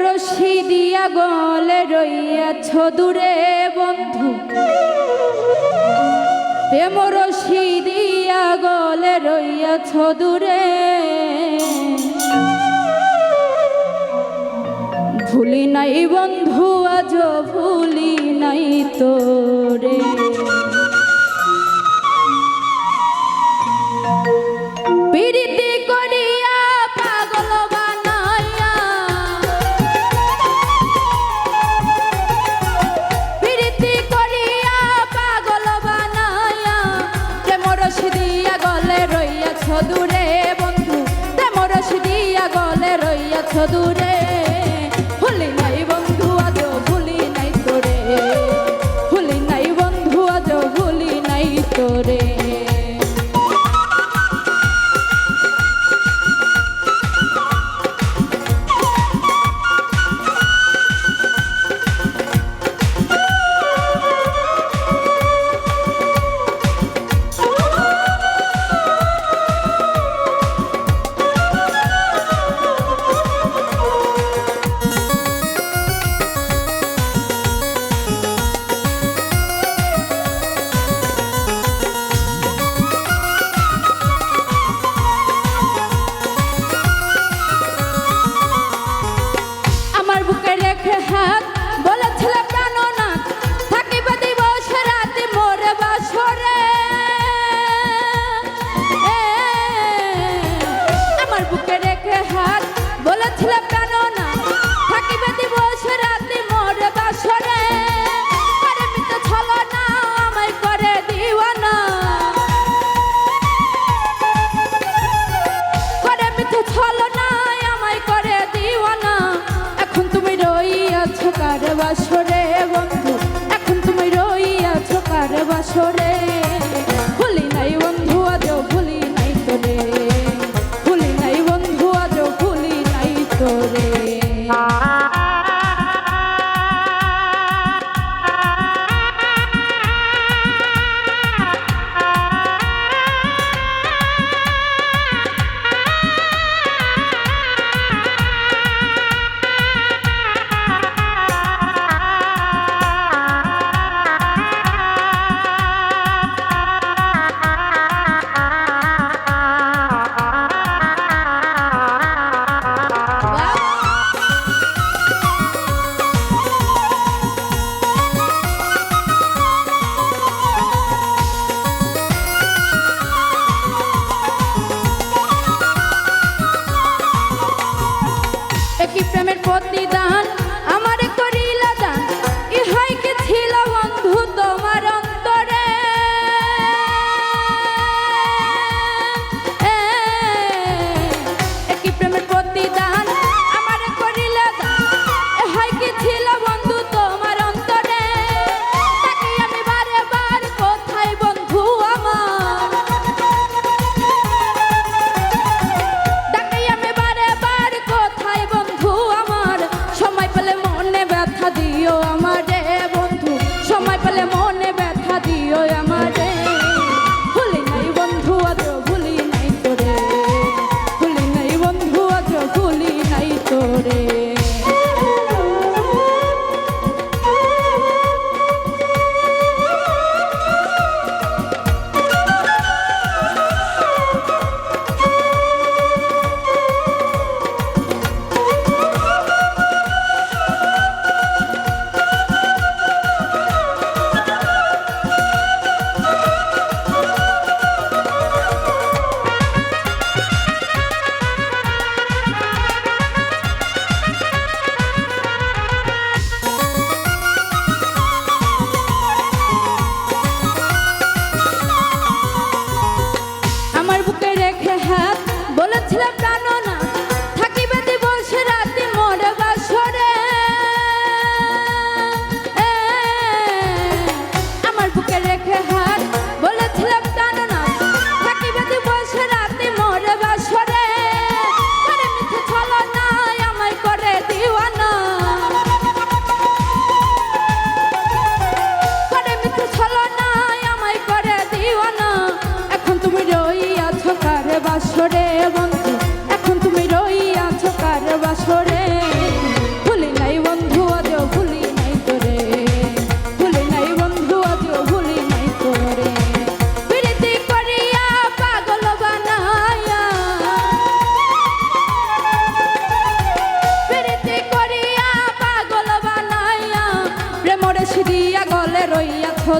রশি দিয়া গলে রইয়াছ দূরে বন্ধু, প্রেম রশি দিয়া গলে রইয়াছ দূরে। ভুলি নাই বন্ধু আজ ভুলি নাই তোরে। পিরিতি করিয়া পাগল বানাইয়া, পিরিতি করিয়া পাগল বানাইয়া, প্রেম রশি দিয়া গলে রইয়াছ দূরে বন্ধু, প্রেম রশি দিয়া গলে রইয়াছ দূরে। ভুলি নাই বন্ধু আজ ভুলি নাই তোরে, ভুলি নাই বন্ধু আজ ভুলি নাই তোরে। হাত বলেছিল প্রাণনাথ, থাকিবে দিবস রাতে মোর বাসরে। আমার বুকে রেখে হাত বলেছিল প্রাণনাথ, থাকিবে দিবস রাতে মোর বাসরে। করে মিত ছলনা আমায় করে দিওয়ানা, করে মিত ছলনা আমায় করে দিওয়ানা। এখন তুমি রইয়াছো কার বাসরে বন্ধু, এখন তুমি রইয়াছো কার বাসরে। ভুলি নাই বন্ধু আজ ভুলি নাই তোরে, ভুলি নাই বন্ধু আজ ভুলি নাই তোরে।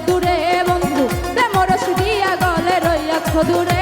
দূরে বন্ধু প্রেম রস দিয়া গলে রইয়াছ দূরে